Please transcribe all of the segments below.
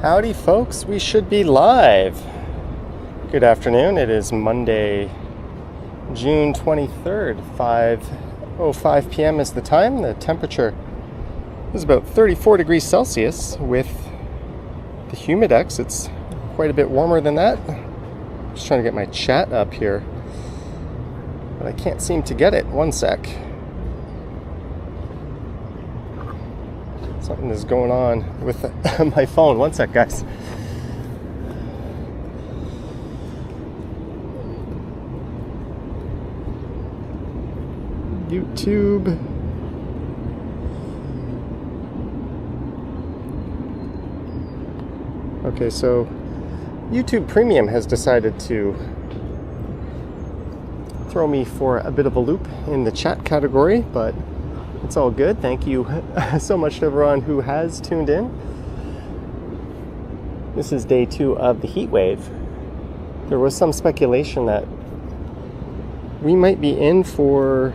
Howdy folks, we should be live. Good afternoon, it is Monday, June 23rd, 5:05 p.m. is the time. The temperature is about 34 degrees Celsius. With the humidex, it's quite a bit warmer than that. Just trying to get my chat up here, but I can't seem to get it. One sec. Something is going on with my phone. One sec, guys. YouTube. Okay, so YouTube Premium has decided to throw me for a bit of a loop in the chat category, but it's all good. Thank you so much to everyone who has tuned in. This is day 2 of the heat wave. There was some speculation that we might be in for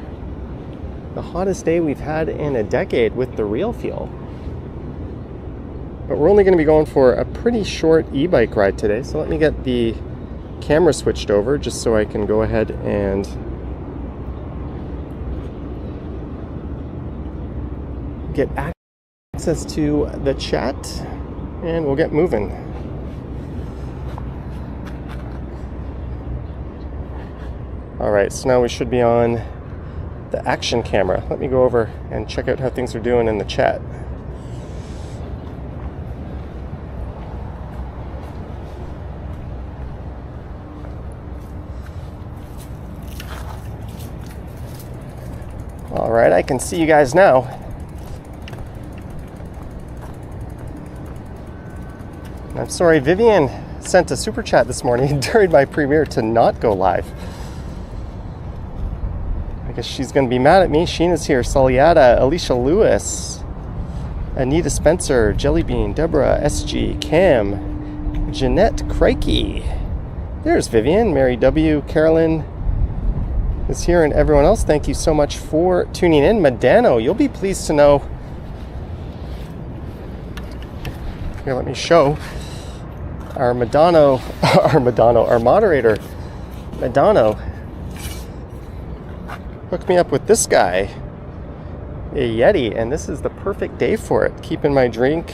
the hottest day we've had in a decade with the real feel. But we're only going to be going for a pretty short e-bike ride today, so let me get the camera switched over just so I can go ahead and get access to the chat, and we'll get moving. Alright, so now we should be on the action camera. Let me go over and check out how things are doing in the chat. Alright, I can see you guys now. I'm sorry, Vivian sent a super chat this morning during my premiere to not go live. I guess she's going to be mad at me. Sheena's here, Soliata, Alicia Lewis, Anita Spencer, Jellybean, Deborah, SG, Cam, Jeanette Crikey. There's Vivian, Mary W, Carolyn is here, and everyone else. Thank you so much for tuning in. Madano, you'll be pleased to know. Here, let me show. Our moderator, Madano, hooked me up with this guy, a Yeti, and this is the perfect day for it. Keeping my drink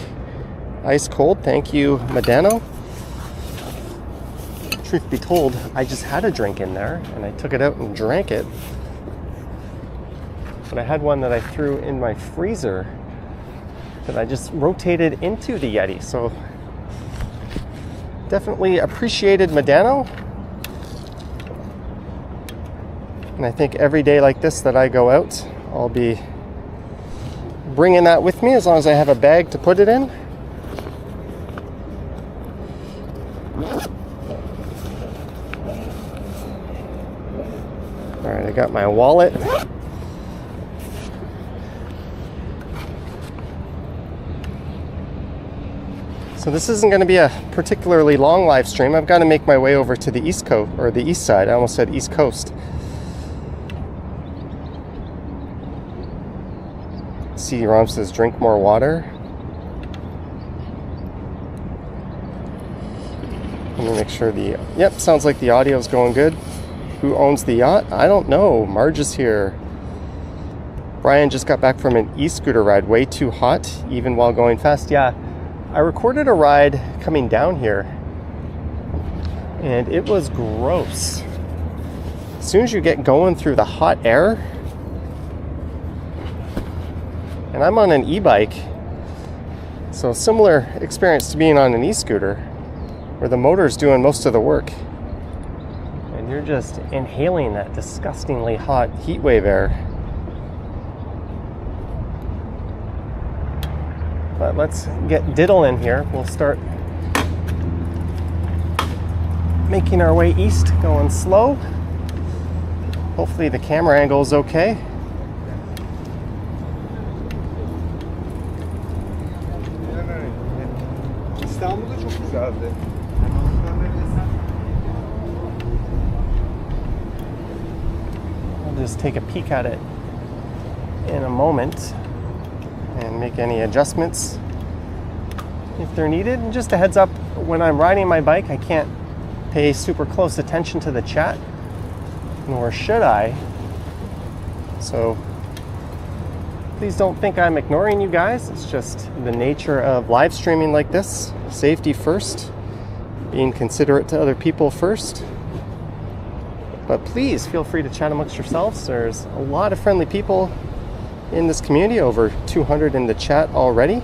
ice cold. Thank you, Madano. Truth be told, I just had a drink in there, and I took it out and drank it. But I had one that I threw in my freezer that I just rotated into the Yeti, so definitely appreciated Madano. And I think every day like this that I go out, I'll be bringing that with me as long as I have a bag to put it in. All right, I got my wallet. So this isn't going to be a particularly long live stream. I've got to make my way over to the East Coast, or the East Side. I almost said East Coast. CD-ROM says drink more water. Let me make sure the... Yep, sounds like the audio is going good. Who owns the yacht? I don't know. Marge is here. Brian just got back from an e-scooter ride. Way too hot, even while going fast. Yeah. I recorded a ride coming down here, and it was gross. As soon as you get going through the hot air, and I'm on an e-bike, so similar experience to being on an e-scooter, where the motor's doing most of the work, and you're just inhaling that disgustingly hot heat wave air. But let's get diddle in here. We'll start making our way east, going slow. Hopefully the camera angle is okay. İstanbul'da çok güzeldi. I'll just take a peek at it in a moment and make any adjustments if they're needed. And just a heads up, when I'm riding my bike, I can't pay super close attention to the chat, nor should I. So please don't think I'm ignoring you guys. It's just the nature of live streaming like this. Safety first, being considerate to other people first. But please feel free to chat amongst yourselves. There's a lot of friendly people in this community, over 200 in the chat already.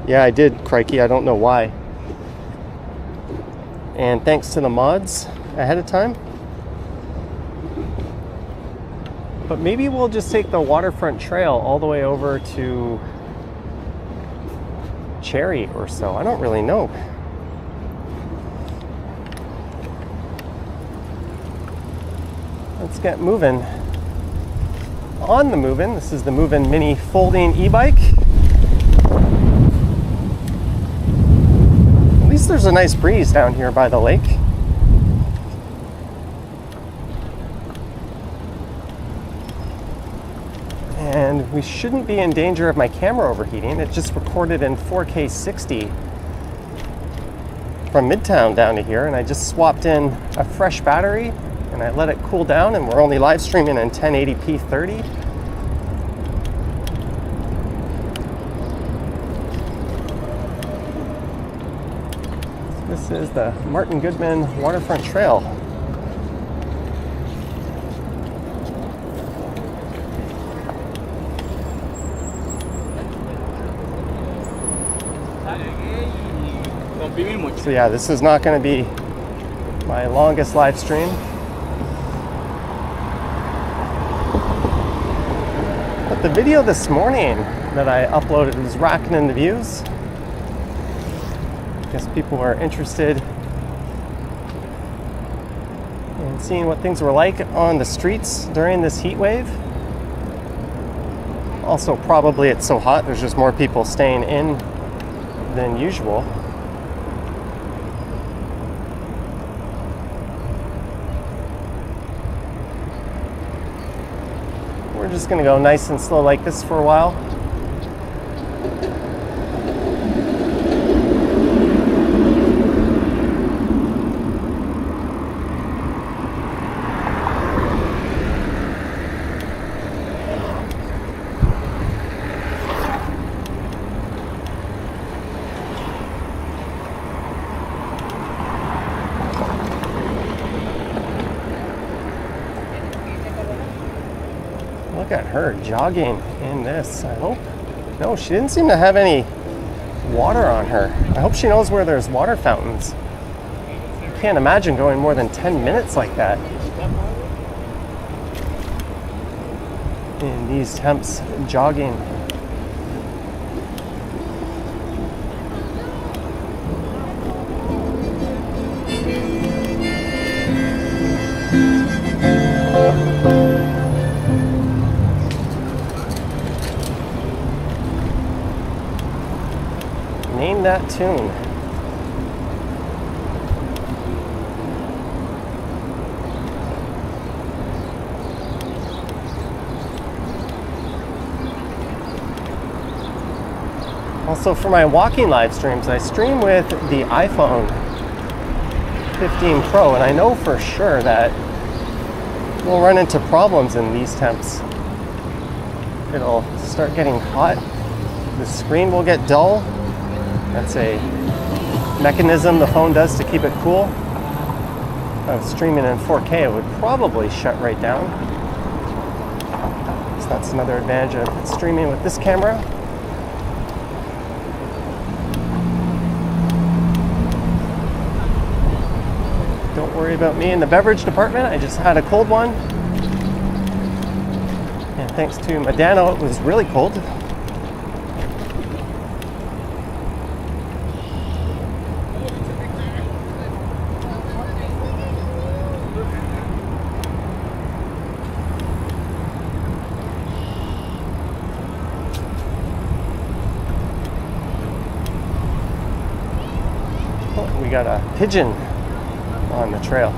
Yeah, I did, crikey, I don't know why. And thanks to the mods ahead of time. But maybe we'll just take the Waterfront Trail all the way over to Cherry or so. I don't really know. Let's get moving. On the Move-In, this is the Move-In Mini folding e-bike. At least there's a nice breeze down here by the lake. And we shouldn't be in danger of my camera overheating. It just recorded in 4K 60 from Midtown down to here, and I just swapped in a fresh battery and I let it cool down, and we're only live streaming in 1080p 30. This is the Martin Goodman Waterfront Trail. So yeah, this is not going to be my longest live stream. But the video this morning that I uploaded was racking in the views. I guess people are interested in seeing what things were like on the streets during this heat wave. Also, probably it's so hot, there's just more people staying in than usual. We're just going to go nice and slow like this for a while. Look at her jogging in this. I hope. No, she didn't seem to have any water on her. I hope she knows where there's water fountains. I can't imagine going more than 10 minutes like that in these temps jogging. Name that tune. Also, for my walking live streams, I stream with the iPhone 15 Pro, and I know for sure that we'll run into problems in these temps. It'll start getting hot. The screen will get dull. That's a mechanism the phone does to keep it cool. If I was streaming in 4K, it would probably shut right down. So that's another advantage of streaming with this camera. Don't worry about me in the beverage department. I just had a cold one. And thanks to Medano, it was really cold. We got a pigeon on the trail.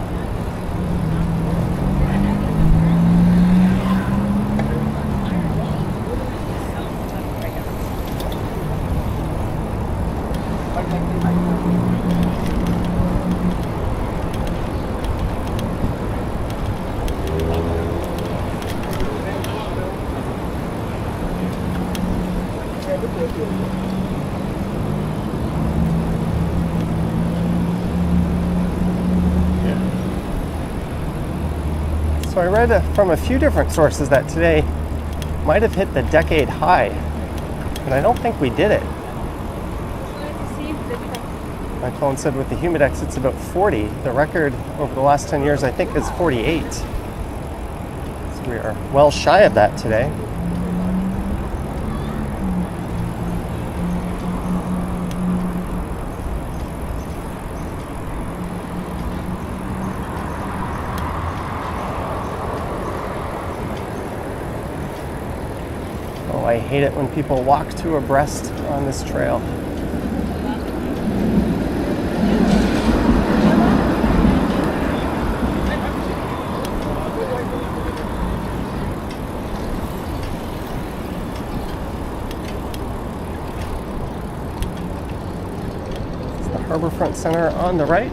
So I read from a few different sources that today might have hit the decade high, but I don't think we did it. My phone said with the humidex it's about 40. The record over the last 10 years I think is 48. So we are well shy of that today. Oh, I hate it when people walk too abreast on this trail. Harbourfront Center on the right.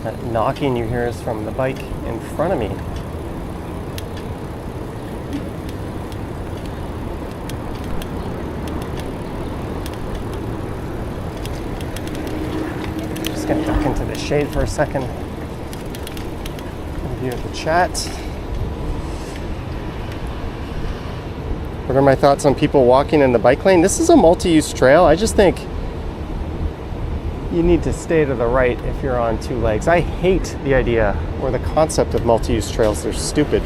That knocking you hear is from the bike in front of me. Get back into the shade for a second. Review of the chat. What are my thoughts on people walking in the bike lane? This is a multi-use trail. I just think you need to stay to the right if you're on two legs. I hate the idea or the concept of multi-use trails. They're stupid.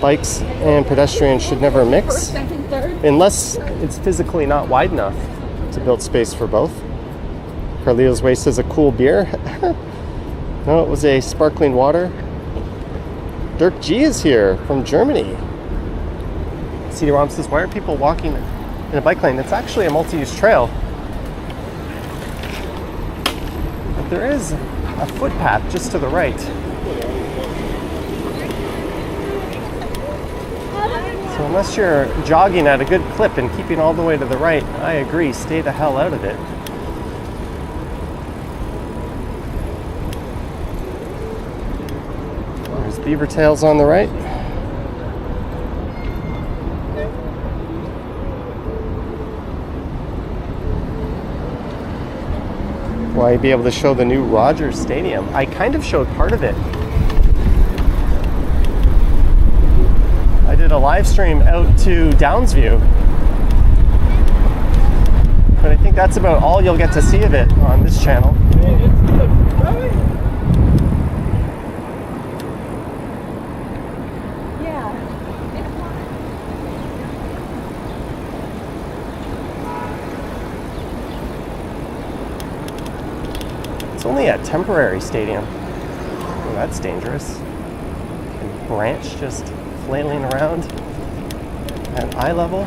Bikes and pedestrians should never mix unless it's physically not wide enough to build space for both. Carleo's Way says a cool beer. No, it was a sparkling water. Dirk G is here from Germany. CD-ROM says, why are people walking in a bike lane? It's actually a multi-use trail. But there is a footpath just to the right. So unless you're jogging at a good clip and keeping all the way to the right, I agree, stay the hell out of it. Beaver tails on the right. Will I be able to show the new Rogers Stadium? I kind of showed part of it. I did a live stream out to Downsview. But I think that's about all you'll get to see of it on this channel. It's only a temporary stadium. Oh, that's dangerous. And branch just flailing around at eye level.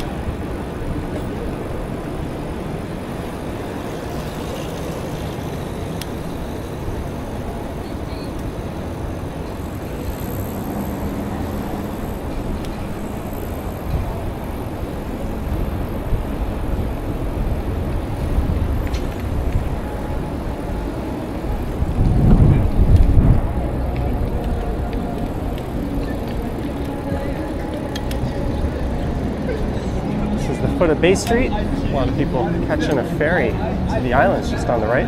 Foot of Bay Street. A lot of people catching a ferry to the islands just on the right.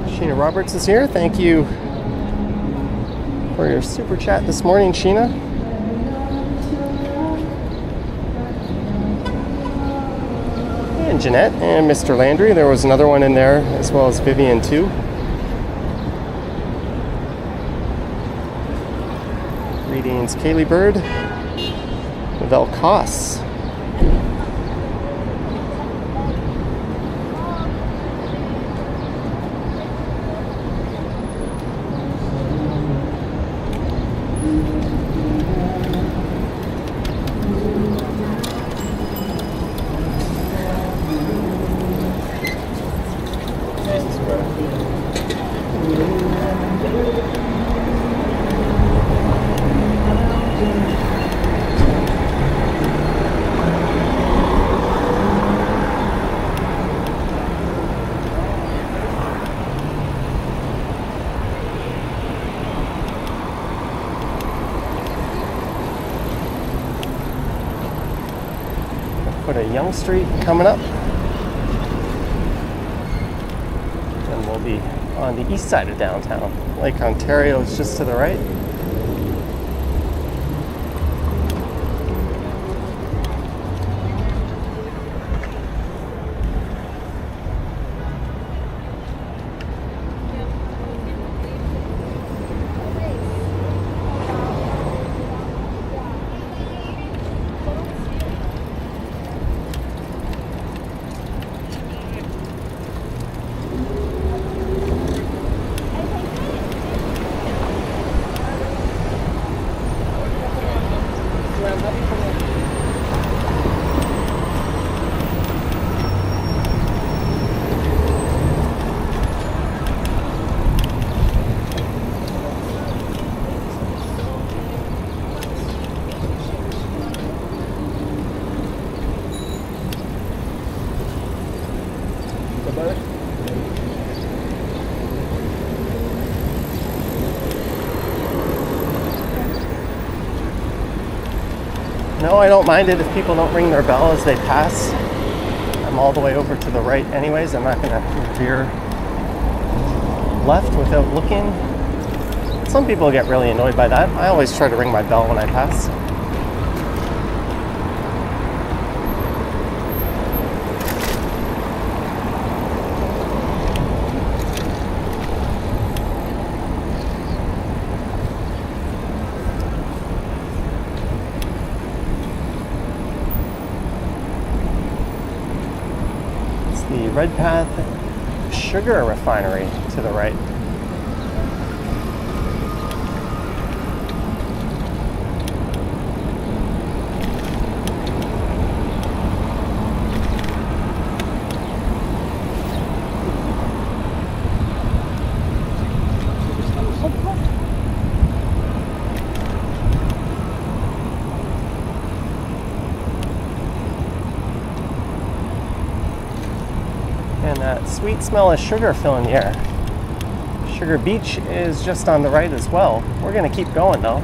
Sheena Roberts is here. Thank you for your super chat this morning, Sheena. And Jeanette and Mr. Landry. There was another one in there as well as Vivian too. Greetings, Kaylee Bird, Lavelle Koss. Yonge Street coming up. And we'll be on the east side of downtown. Lake Ontario is just to the right. No, I don't mind it if people don't ring their bell as they pass. I'm all the way over to the right anyways. I'm not going to veer left without looking. Some people get really annoyed by that. I always try to ring my bell when I pass. The Redpath Sugar Refinery to the right. And that sweet smell of sugar filling the air. Sugar Beach is just on the right as well. We're going to keep going though.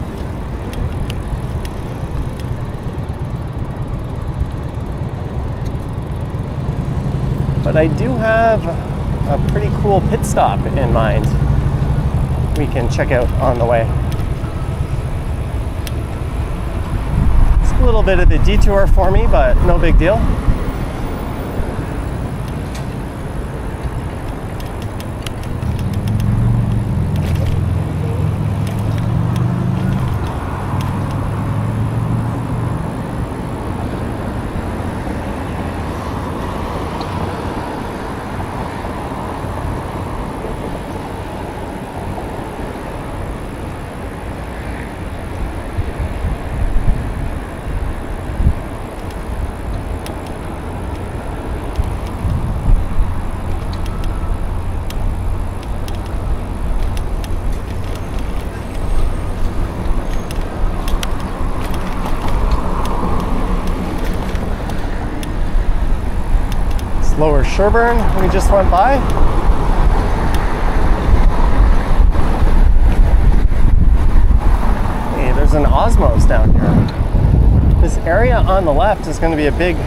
But I do have a pretty cool pit stop in mind we can check out on the way. It's a little bit of a detour for me, but no big deal. Lower Sherbourne we just went by. Hey, there's an Osmos down here. This area on the left is going to be a big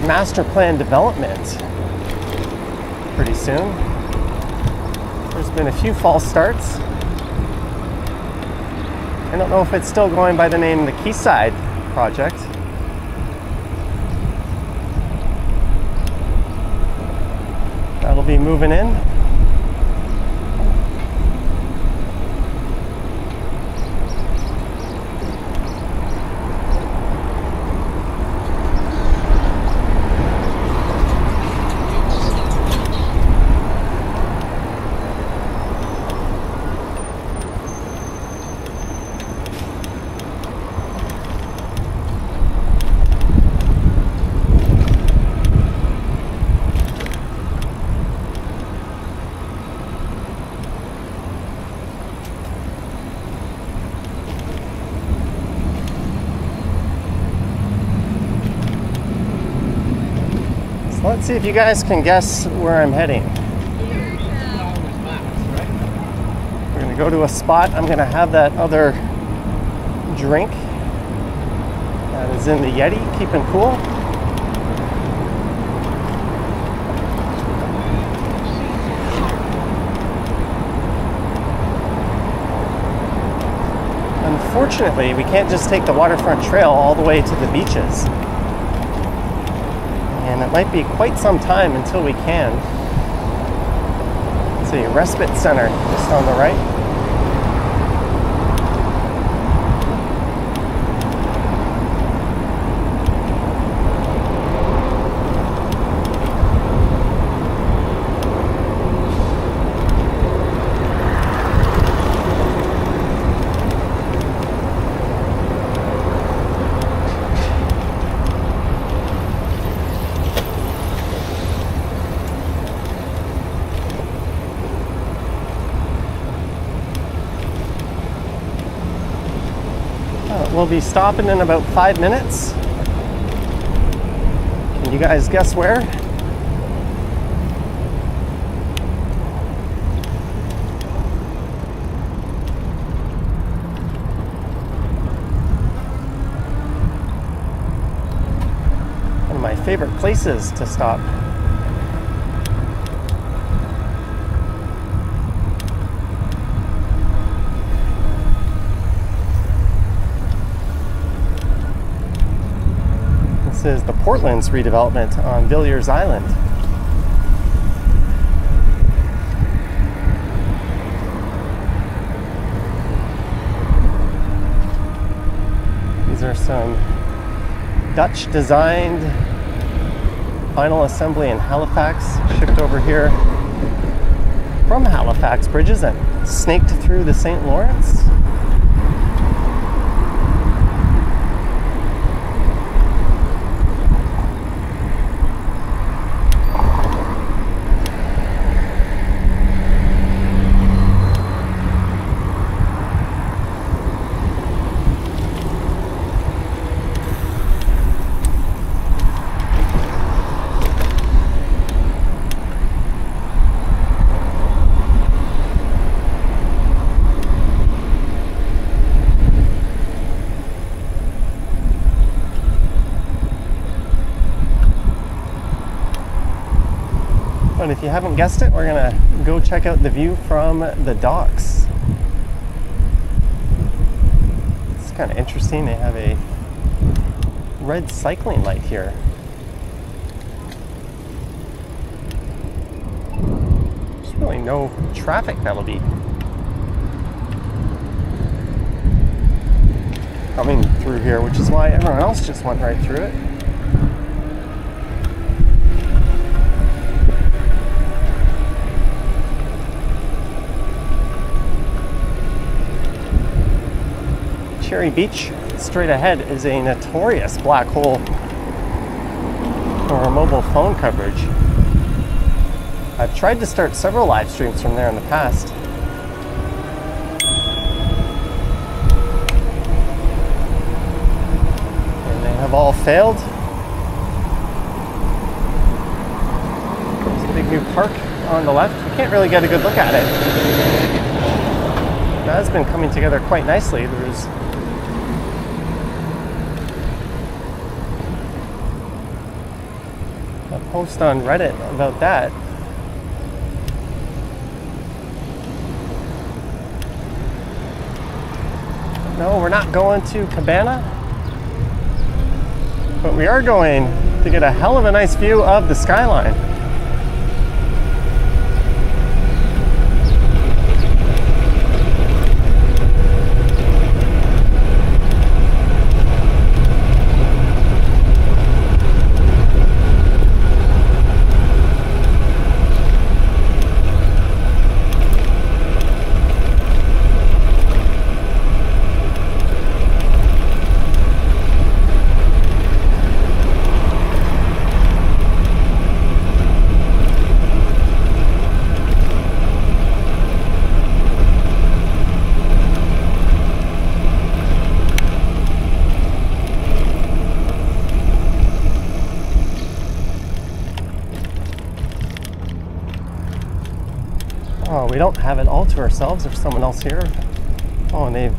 master plan development pretty soon. There's been a few false starts. I don't know if it's still going by the name the Quayside Project. That'll be moving in. Let's see if you guys can guess where I'm heading. We're going to go to a spot. I'm going to have that other drink that is in the Yeti keeping cool. Unfortunately, we can't just take the Waterfront Trail all the way to the beaches. And it might be quite some time until we can. Let's see, Respite Center, just on the right. We'll be stopping in about 5 minutes. Can you guys guess where? One of my favorite places to stop. Is the Portland's redevelopment on Villiers Island. These are some Dutch designed final assembly in Halifax, shipped over here from Halifax bridges and snaked through the St. Lawrence. And if you haven't guessed it, we're gonna go check out the view from the docks. It's kind of interesting. They have a red cycling light here. There's really no traffic that'll be coming through here, which is why everyone else just went right through it. Cherry Beach, straight ahead, is a notorious black hole for mobile phone coverage. I've tried to start several live streams from there in the past. And they have all failed. There's a big new park on the left. You can't really get a good look at it. That has been coming together quite nicely. There's a post on Reddit about that. No, we're not going to Cabana, but we are going to get a hell of a nice view of the Skyline. Oh, we don't have it all to ourselves. There's someone else here. Oh, and they've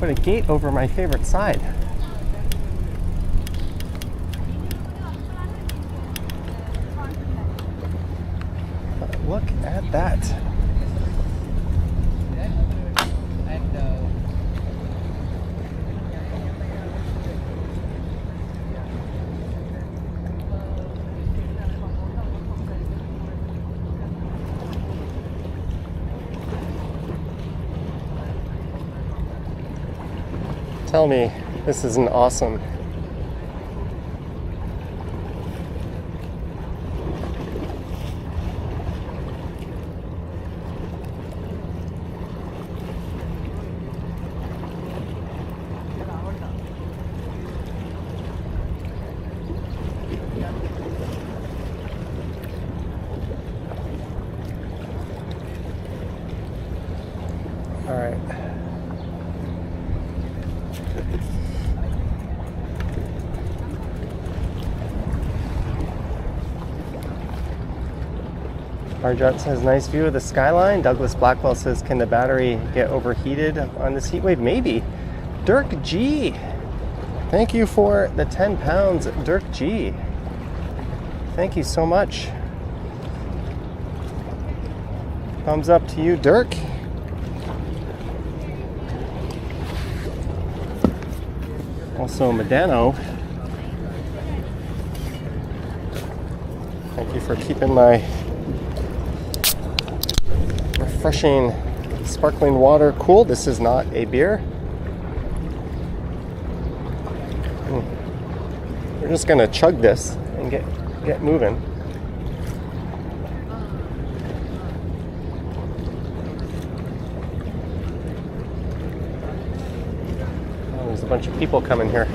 put a gate over my favorite side. But look at that. Tell me this isn't awesome. All right. Harbourfront says, nice view of the skyline. Douglas Blackwell says, can the battery get overheated on this heat wave? Maybe. Dirk G. Thank you for the 10 pounds, Dirk G. Thank you so much. Thumbs up to you, Dirk. Also, Medano. Thank you for keeping my refreshing sparkling water cool. This is not a beer. We're just gonna chug this and get moving. Oh, there's a bunch of people coming here.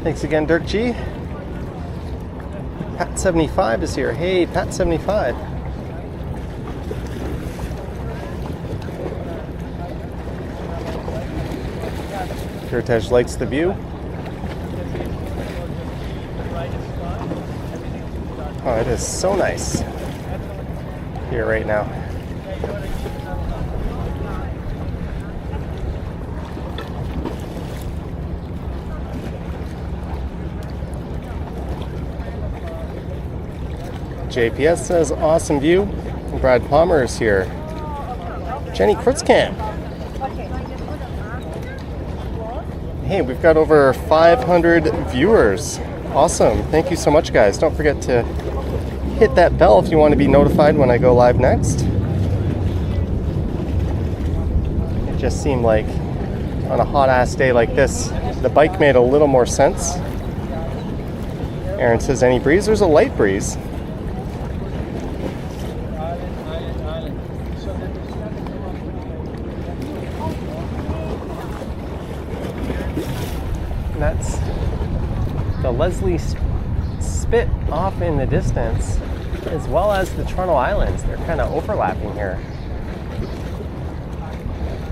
Thanks again, Dirk G. Pat75 is here. Hey, Pat75. Kurtesh likes the view. Oh, it is so nice here right now. JPS says, awesome view. Brad Palmer is here. Jenny Kritzkamp. Hey, we've got over 500 viewers. Awesome. Thank you so much, guys. Don't forget to hit that bell if you want to be notified when I go live next. It just seemed like on a hot ass day like this, the bike made a little more sense. Aaron says, any breeze? There's a light breeze. That's the Leslie Spit off in the distance, as well as the Toronto Islands. They're kind of overlapping here,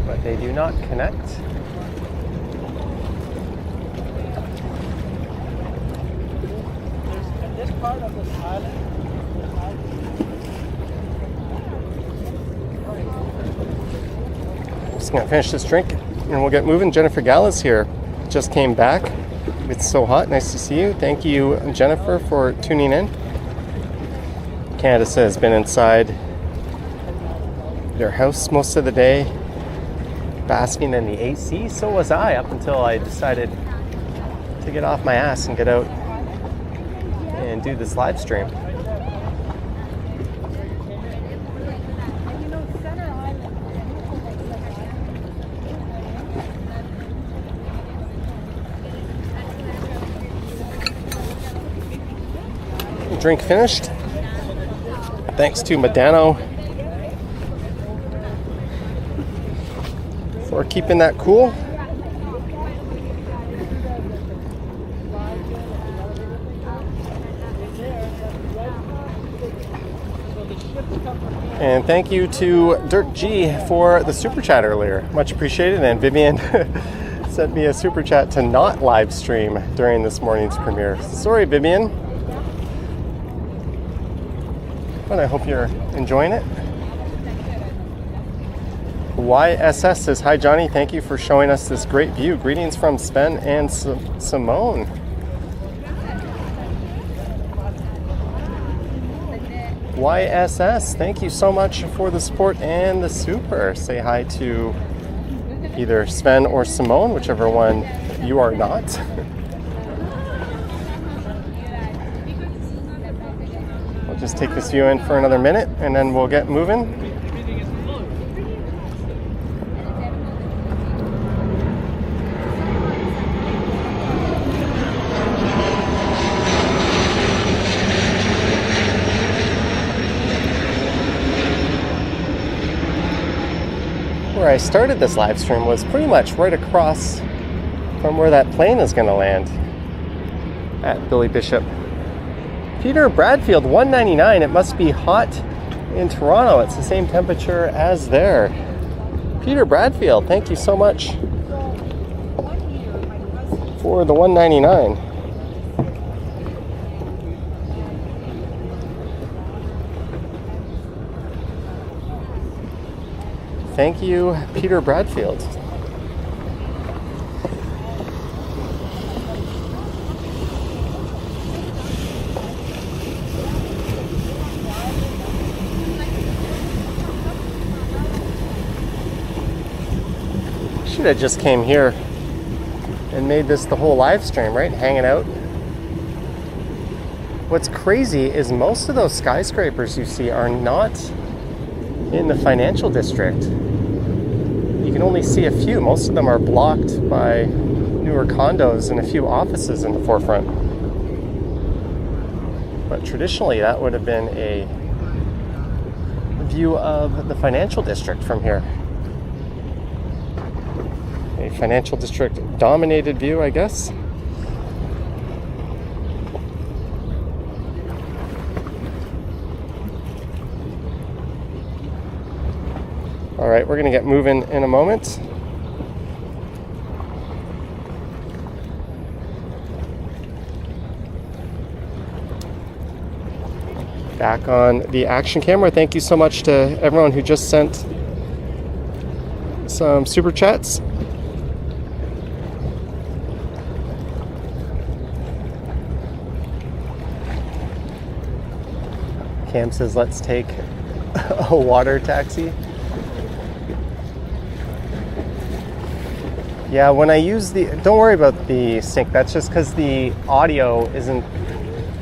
but they do not connect. This part of the island. Just gonna finish this drink and we'll get moving. Jennifer Gallis here. Just came back. It's so hot. Nice to see you. Thank you, Jennifer, for tuning in. Canada says been inside their house most of the day, basking in the AC. So was I, up until I decided to get off my ass and get out and do this live stream. drink finished. Thanks to Medano for keeping that cool. And thank you to Dirt G for the super chat earlier. Much appreciated. And Vivian sent me a super chat to not live stream during this morning's premiere. Sorry, Vivian. But I hope you're enjoying it. YSS says, hi Johnny, thank you for showing us this great view. Greetings from Sven and Simone. YSS, thank you so much for the support and the super. Say hi to either Sven or Simone, whichever one you are not. We'll just take this view in for another minute and then we'll get moving. Where I started this live stream was pretty much right across from where that plane is going to land at Billy Bishop. Peter Bradfield, 199. It must be hot in Toronto. It's the same temperature as there. Peter Bradfield, thank you so much for the 199. Thank you, Peter Bradfield. Should have just came here and made this the whole live stream, right? Hanging out. What's crazy is most of those skyscrapers you see are not in the financial district. You can only see a few. Most of them are blocked by newer condos and a few offices in the forefront. But traditionally, that would have been a view of the financial district from here. A financial district dominated view, I guess. All right, we're gonna get moving in a moment. Back on the action camera. Thank you so much to everyone who just sent some super chats. Cam says, let's take a water taxi. Yeah, when I use don't worry about the sync. That's just because the audio isn't,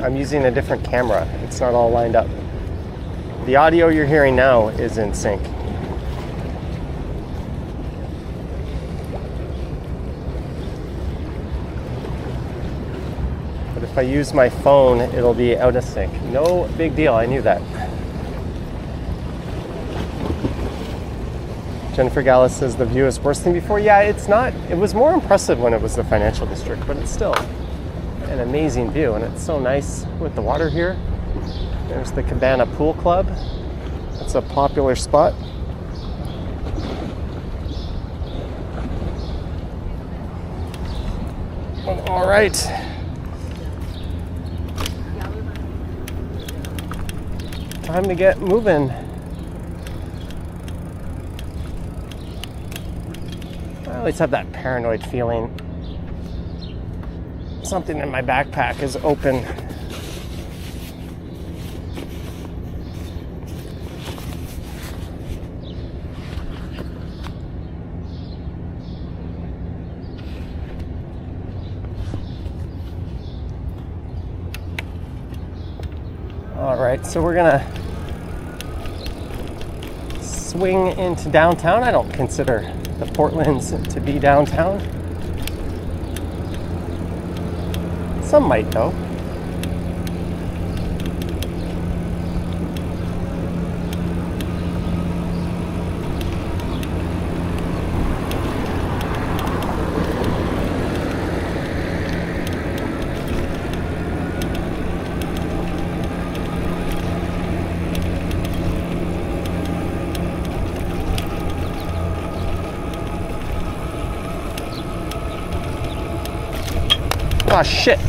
I'm using a different camera. It's not all lined up. The audio you're hearing now is in sync. But if I use my phone, it'll be out of sync. No big deal, I knew that. Jennifer Gallus says the view is worse than before. Yeah, it's not. It was more impressive when it was the financial district, but it's still an amazing view, and it's so nice with the water here. There's the Cabana Pool Club. It's a popular spot. All right. Time to get moving. I always have that paranoid feeling. Something in my backpack is open. All right, so we're gonna swing into downtown. I don't consider the Portlands to be downtown. Some might though. Ah, shit.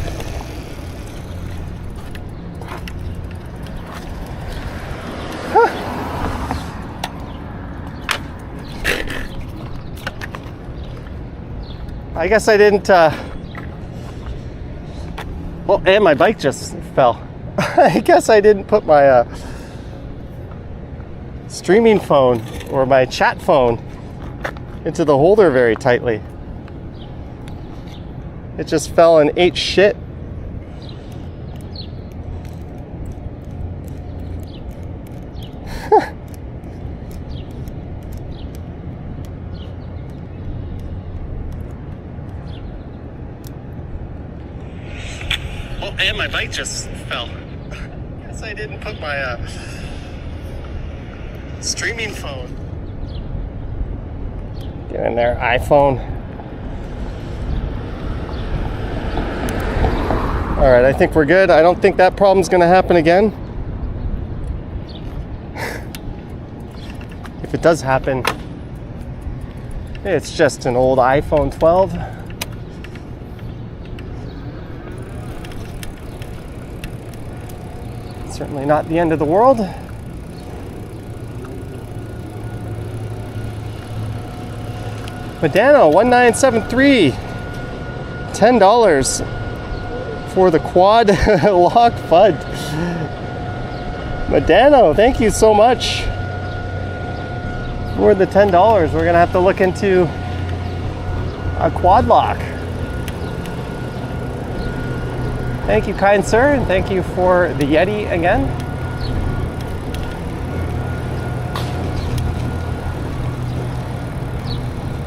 I guess I didn't, well, and my bike just fell. I guess I didn't put my streaming phone or my chat phone into the holder very tightly. It just fell and ate shit. And my bike just fell. Guess I didn't put my streaming phone. Get in there, iPhone. All right, I think we're good. I don't think that problem's gonna happen again. If it does happen, it's just an old iPhone 12. Certainly not the end of the world. Medano 1973, $10 for the quad lock FUD. Medano, thank you so much for the $10. We're gonna have to look into a quad lock. Thank you, kind sir, and thank you for the Yeti again.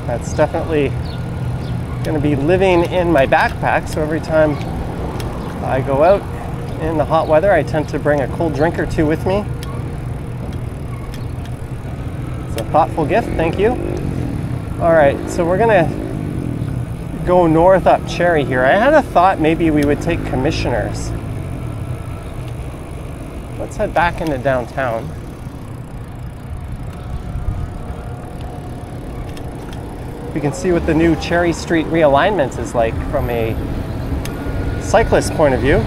That's definitely going to be living in my backpack, so every time I go out in the hot weather, I tend to bring a cold drink or two with me. It's a thoughtful gift, thank you. All right, so we're going to go north up Cherry here. I had a thought maybe we would take Commissioners. Let's head back into downtown. We can see what the new Cherry Street realignment is like from a cyclist point of view.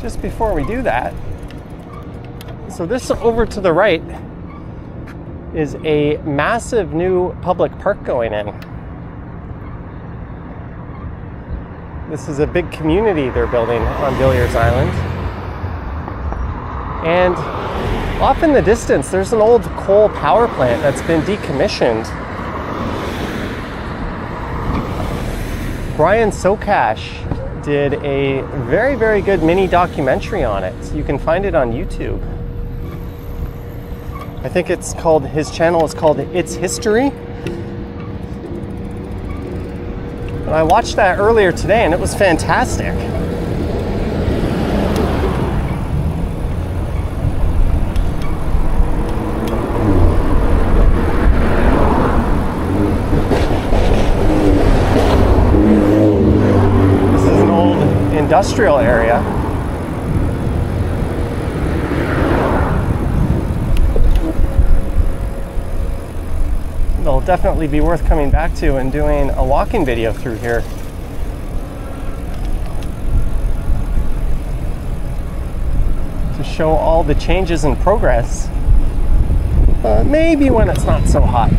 Just before we do that, so this over to the right is a massive new public park going in. This is a big community they're building on Villiers Island. And off in the distance, there's an old coal power plant that's been decommissioned. Brian Sokash did a very, very good mini documentary on it. You can find it on YouTube. I think it's called, his channel is called It's History. And I watched that earlier today and it was fantastic. This is an old industrial area. It'll definitely be worth coming back to and doing a walking video through here. To show all the changes in progress. Maybe when it's not so hot.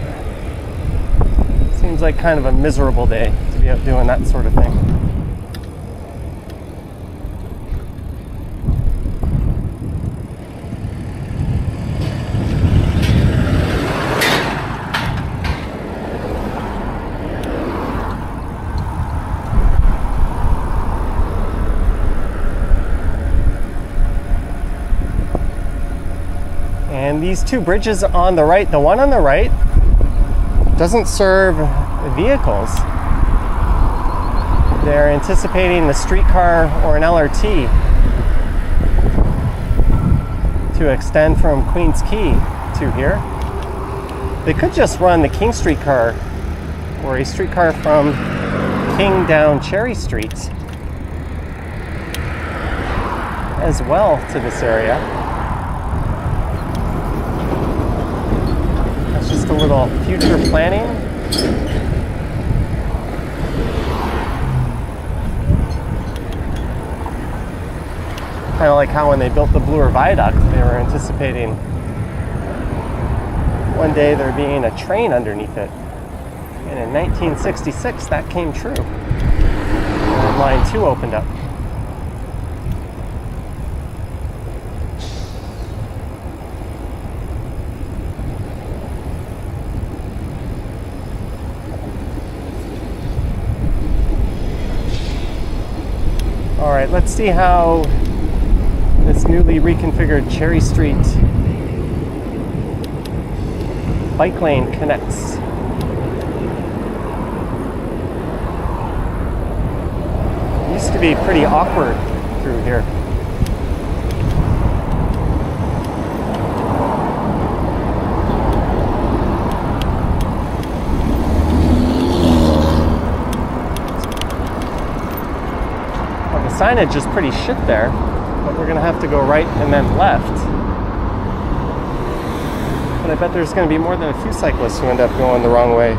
Seems like kind of a miserable day to be out doing that sort of thing. And these two bridges on the right, the one on the right doesn't serve vehicles. They're anticipating the streetcar or an LRT to extend from Queens Quay to here. They could just run the King streetcar or a streetcar from King down Cherry Street as well to this area. Just a little future planning Kind of like how when they built the Bloor Viaduct, they were anticipating one day there being a train underneath it. And in 1966, that came true. And line 2 opened up. All right, let's see how this newly reconfigured Cherry Street bike lane connects. It used to be pretty awkward through here. Well, the signage is pretty shit there, but we're gonna have to go right and then left. But I bet there's going to be more than a few cyclists who end up going the wrong way.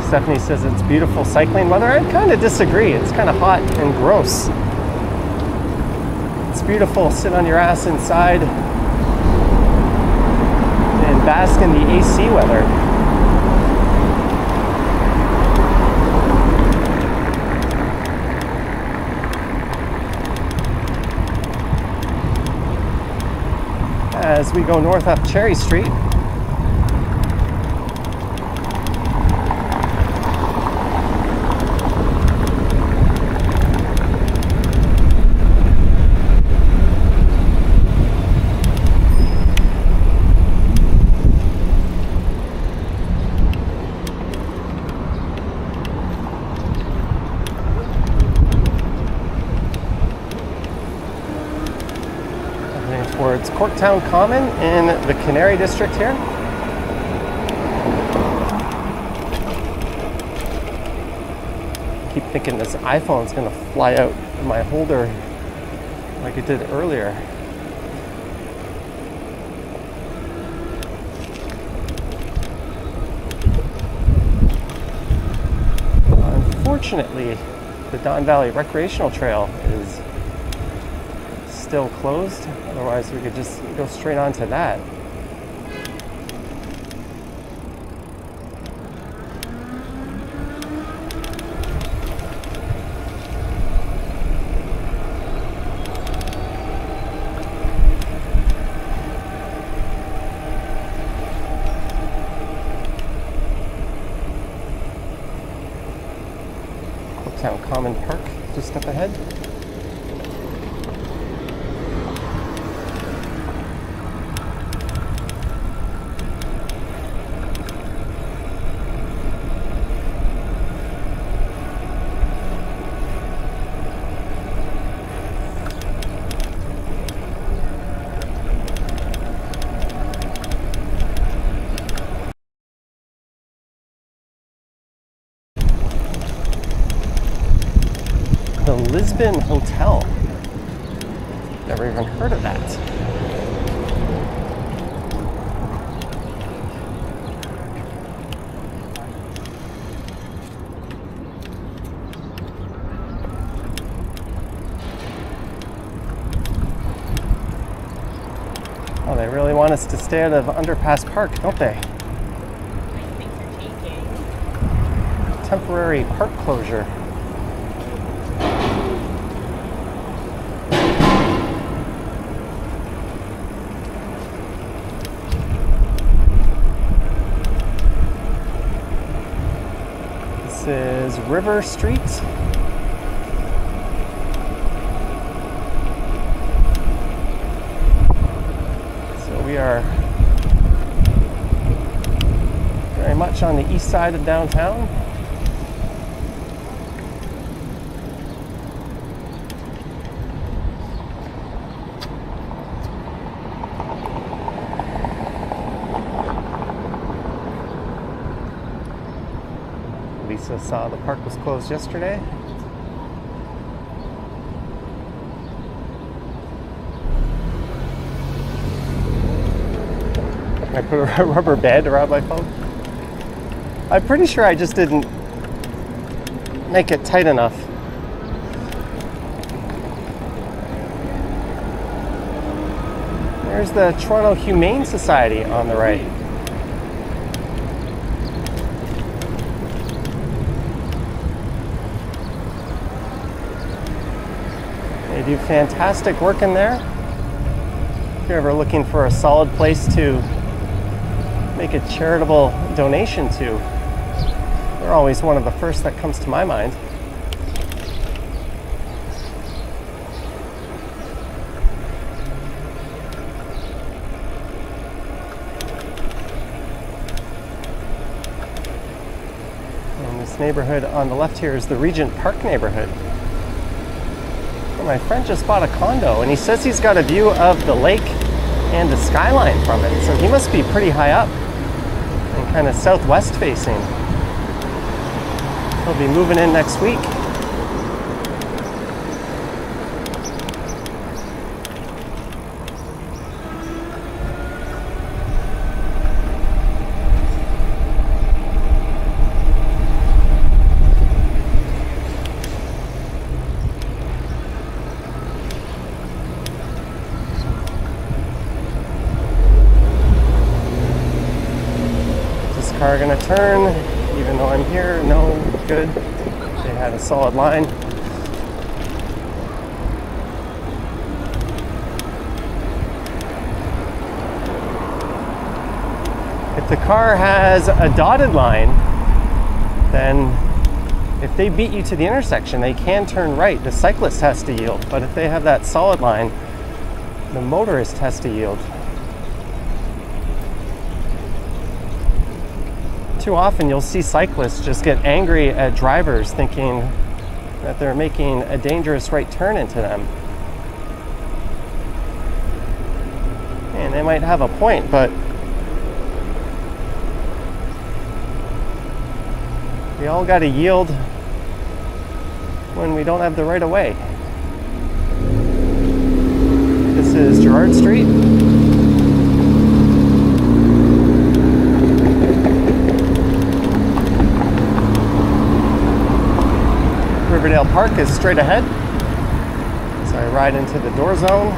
Stephanie says it's beautiful cycling weather. I kind of disagree. It's kind of hot and gross. It's beautiful, sit on your ass inside and bask in the AC weather. As we go north up Cherry Street, towards Corktown Common in the Canary district here. Keep thinking this iPhone's gonna fly out of my holder like it did earlier. Unfortunately, the Don Valley Recreational Trail is still closed. Otherwise, we could just go straight onto that. Corktown Common Park just up ahead. The Lisbon Hotel. Never even heard of that. Oh, they really want us to stay out of Underpass Park, don't they? Things are changing. Temporary park closure. This is River Street. So we are very much on the east side of downtown. Just saw the park was closed yesterday. I put a rubber band around my phone. I'm pretty sure I just didn't make it tight enough. There's the Toronto Humane Society on the right. They do fantastic work in there. If you're ever looking for a solid place to make a charitable donation to, they're always one of the first that comes to my mind. And this neighborhood on the left here is the Regent Park neighborhood. My friend just bought a condo and he says he's got a view of the lake and the skyline from it, so he must be pretty high up and kind of southwest facing. He'll be moving in next week. Car gonna turn, even though I'm here. No, good. They had a solid line. If the car has a dotted line, then if they beat you to the intersection, they can turn right. The cyclist has to yield. But if they have that solid line, the motorist has to yield. Too often you'll see cyclists just get angry at drivers thinking that they're making a dangerous right turn into them. And they might have a point, but we all got to yield when we don't have the right of way. This is Gerrard Street. Riverdale Park is straight ahead. So I ride into the door zone.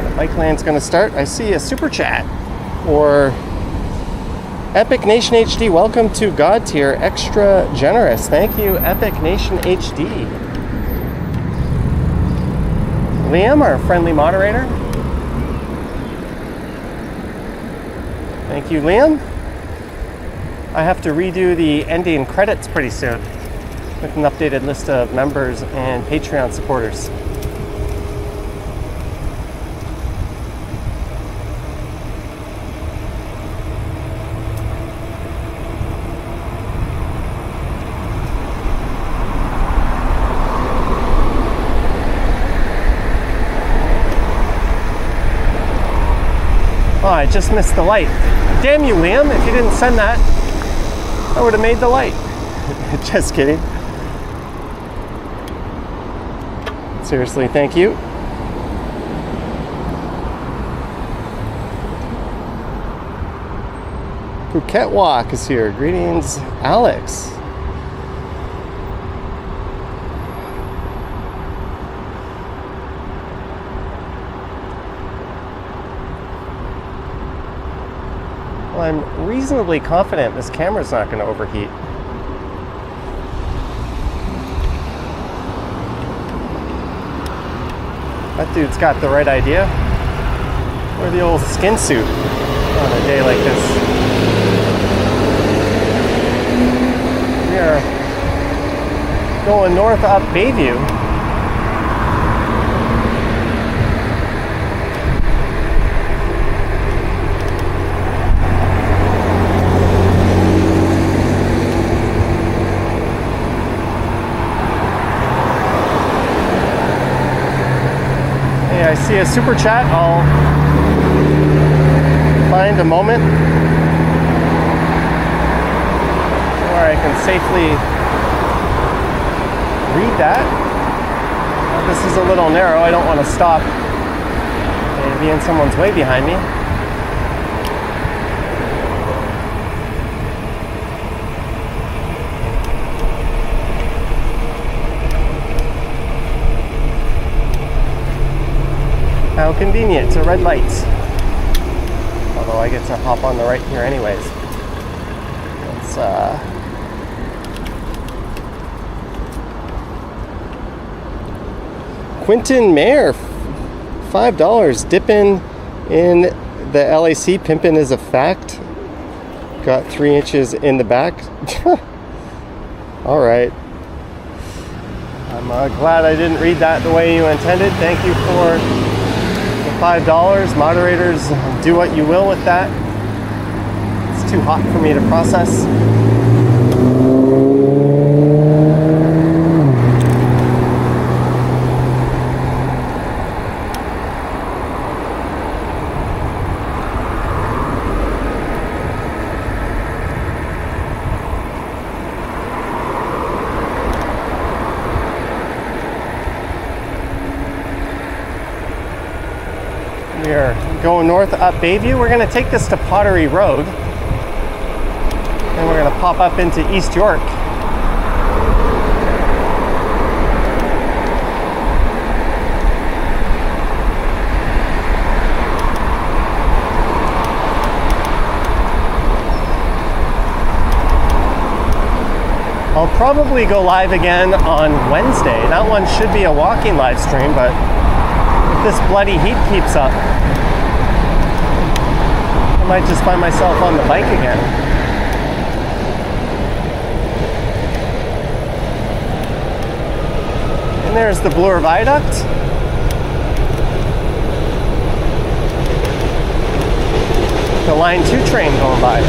The bike lane's gonna start. I see a super chat or Epic Nation HD. Welcome to God Tier, extra generous. Thank you, Epic Nation HD. Liam, our friendly moderator. Thank you, Liam. I have to redo the ending credits pretty soon with an updated list of members and Patreon supporters. Oh, I just missed the light. Damn you, Liam, if you didn't send that, I would have made the light. Just kidding. Seriously, thank you. Phuket Walk is here. Greetings, Alex. Well, I'm reasonably confident this camera's not going to overheat. That dude's got the right idea. Wear the old skin suit on a day like this. We are going north up Bayview. I see a super chat. I'll find a moment. where I can safely read that. This is a little narrow. I don't want to stop and be in someone's way behind me. How convenient to red lights. Although I get to hop on the right here anyways. It's Quentin Mayer, $5. Dipping in the LAC, pimping is a fact. Got 3 inches in the back. All right. I'm glad I didn't read that the way you intended. Thank you for the $5. Moderators, do what you will with that. It's too hot for me to process. We are going north up Bayview. We're going to take this to Pottery Road. And we're going to pop up into East York. I'll probably go live again on Wednesday. That one should be a walking live stream, but if this bloody heat keeps up, I might just find myself on the bike again. And there's the Bloor Viaduct. The Line 2 train going by.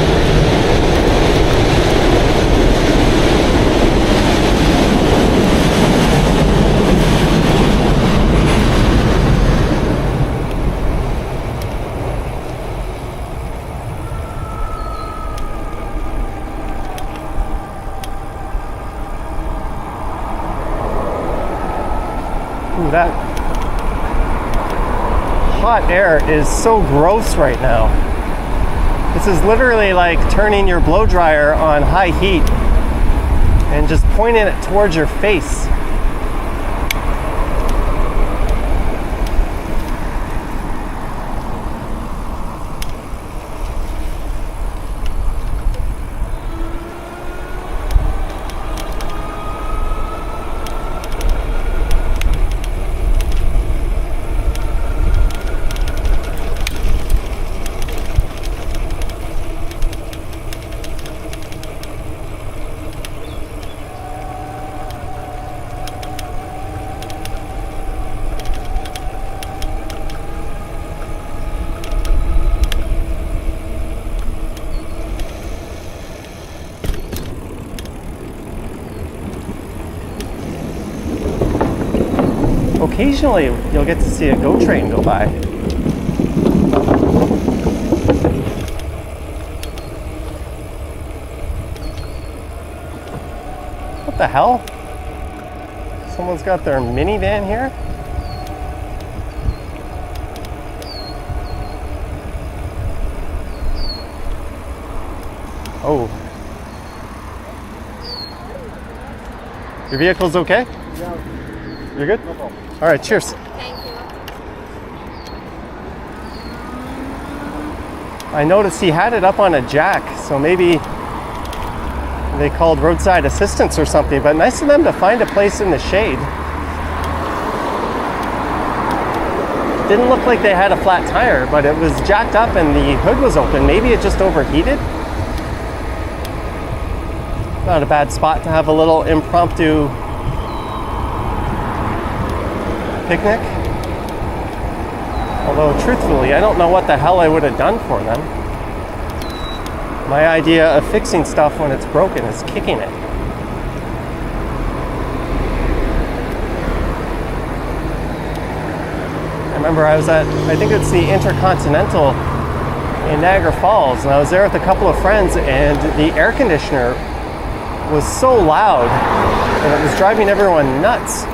That hot air is so gross right now. This is literally like turning your blow dryer on high heat and just pointing it towards your face. Occasionally, you'll get to see a GO train go by. What the hell? Someone's got their minivan here? Oh. Your vehicle's okay? Yeah. You're good? No problem. All right, cheers. Thank you. I noticed he had it up on a jack, so maybe they called roadside assistance or something, but nice of them to find a place in the shade. Didn't look like they had a flat tire, but it was jacked up and the hood was open. Maybe it just overheated. Not a bad spot to have a little impromptu picnic. Although truthfully, I don't know what the hell I would have done for them. My idea of fixing stuff when it's broken is kicking it. I remember I was at, I think it's the Intercontinental in Niagara Falls, and I was there with a couple of friends, and the air conditioner was so loud and it was driving everyone nuts.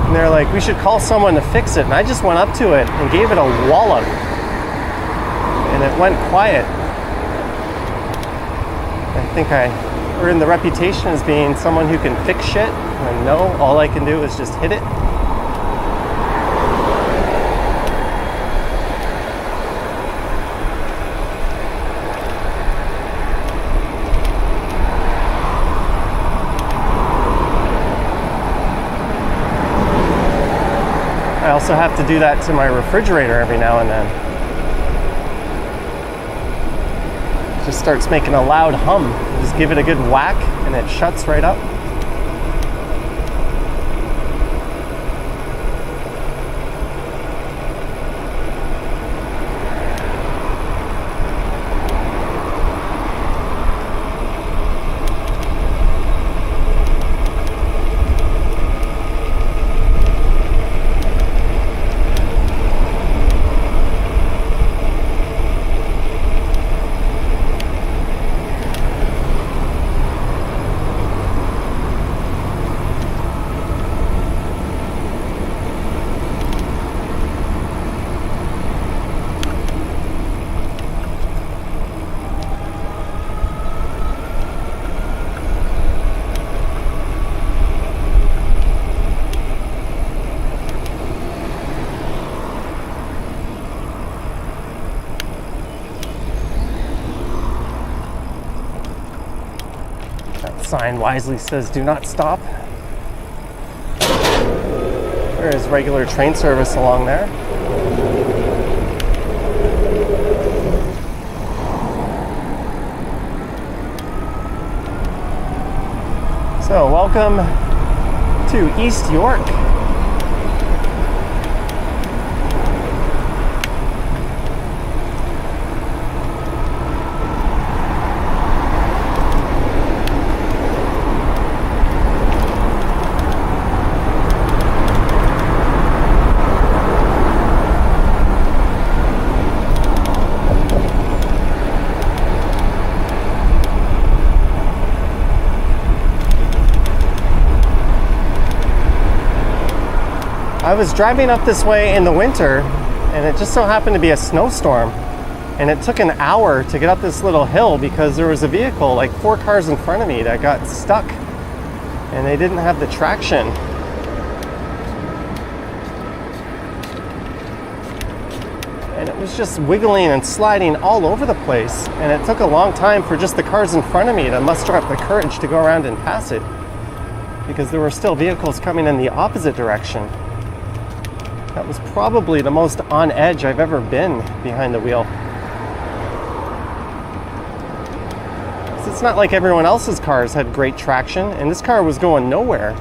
And they're like, we should call someone to fix it. And I just went up to it and gave it a wallop. And it went quiet. I think I earned the reputation as being someone who can fix shit. And no, all I can do is just hit it. I also have to do that to my refrigerator every now and then. It just starts making a loud hum. Just give it a good whack and it shuts right up. Sign wisely says do not stop. There is regular train service along there. So welcome to East York. I was driving up this way in the winter and it just so happened to be a snowstorm, and it took an hour to get up this little hill because there was a vehicle like 4 cars in front of me that got stuck and they didn't have the traction. And it was just wiggling and sliding all over the place, and it took a long time for just the cars in front of me to muster up the courage to go around and pass it because there were still vehicles coming in the opposite direction. That was probably the most on edge I've ever been behind the wheel. So it's not like everyone else's cars had great traction, and this car was going nowhere.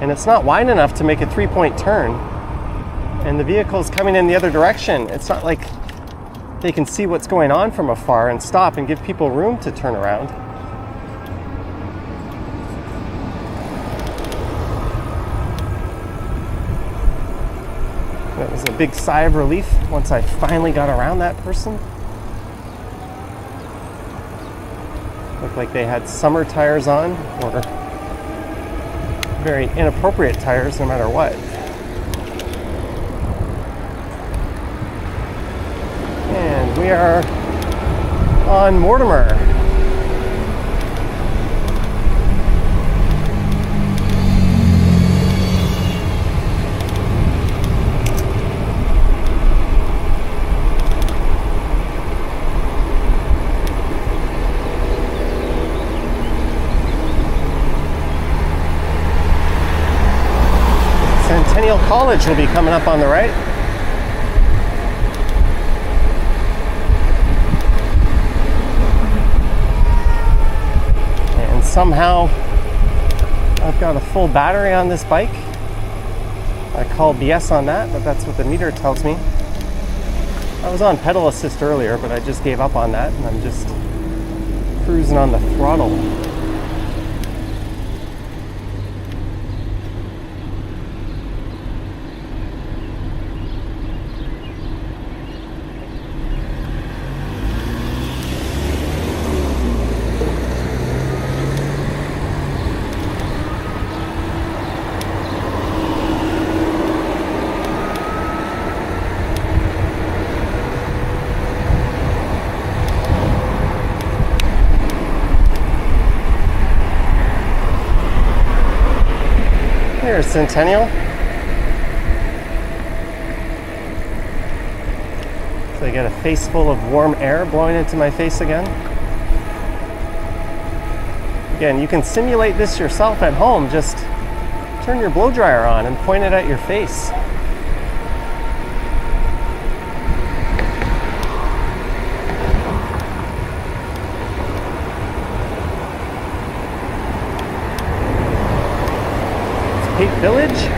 And it's not wide enough to make a 3-point turn. And the vehicle's coming in the other direction. It's not like they can see what's going on from afar and stop and give people room to turn around. It was a big sigh of relief once I finally got around that person. Looked like they had summer tires on, or very inappropriate tires no matter what. And we are on Mortimer. College will be coming up on the right. And somehow I've got a full battery on this bike. I call BS on that, but that's what the meter tells me. I was on pedal assist earlier, but I just gave up on that and I'm just cruising on the throttle. There's Centennial. So I get a face full of warm air blowing into my face again. Again, you can simulate this yourself at home. Just turn your blow dryer on and point it at your face. Hate Village.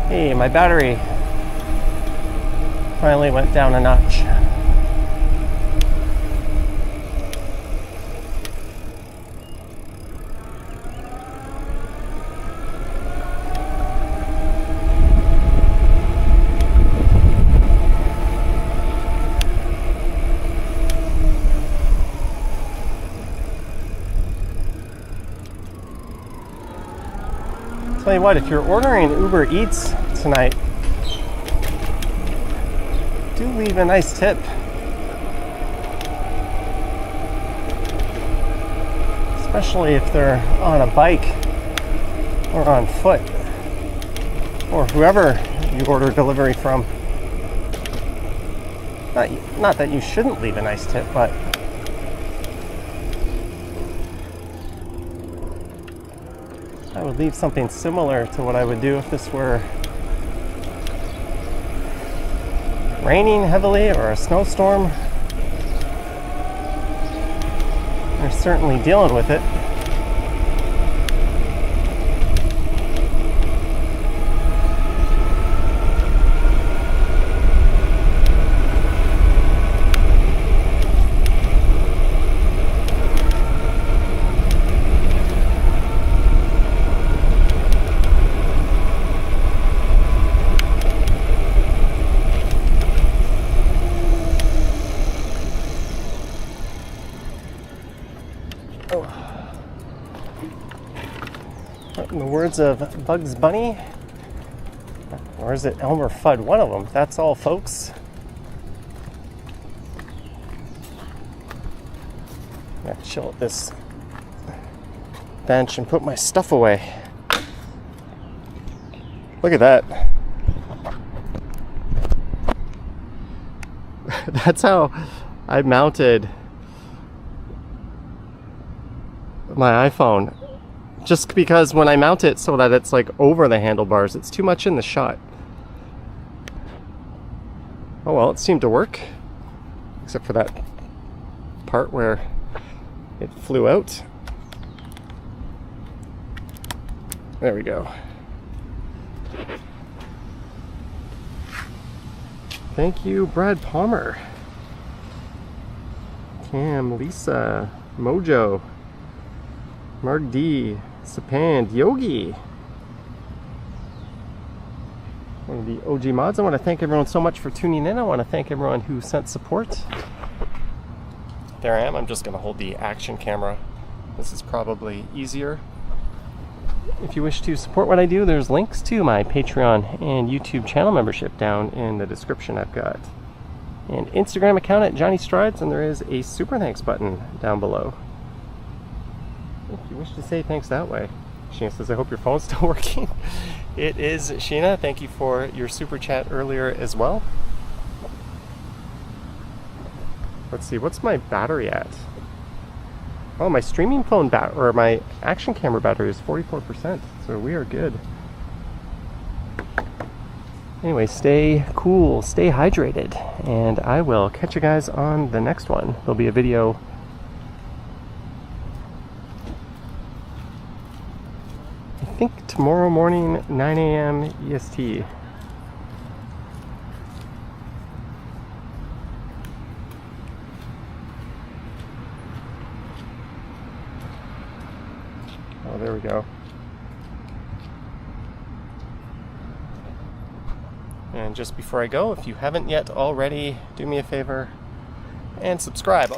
Hey, my battery finally went down a notch. Tell you what, if you're ordering Uber Eats tonight, do leave a nice tip. Especially if they're on a bike or on foot, or whoever you order delivery from. Not that you shouldn't leave a nice tip, but I would leave something similar to what I would do if this were raining heavily or a snowstorm. They're certainly dealing with it. In the words of Bugs Bunny, or is it Elmer Fudd? One of them. That's all, folks. I'm gonna chill at this bench and put my stuff away. Look at that. That's how I mounted my iPhone. Just because when I mount it so that it's like over the handlebars, it's too much in the shot. Oh well, it seemed to work. Except for that part where it flew out. There we go. Thank you, Brad Palmer. Cam, Lisa, Mojo, Mark D, Sapand, Yogi. One of the OG mods. I want to thank everyone so much for tuning in. I want to thank everyone who sent support. There I am. I'm just going to hold the action camera. This is probably easier. If you wish to support what I do, there's links to my Patreon and YouTube channel membership down in the description. I've got an Instagram account at Johnny Strides, and there is a super thanks button down below if you wish to say thanks that way. Sheena says, I hope your phone's still working. It is, Sheena. Thank you for your super chat earlier as well. Let's see, what's my battery at? Oh, my streaming phone or my action camera battery is 44%, so we are good. Anyway, stay cool, stay hydrated, and I will catch you guys on the next one. There'll be a video I think tomorrow morning, 9 a.m. EST. Oh, there we go. And just before I go, if you haven't yet already, do me a favor and subscribe.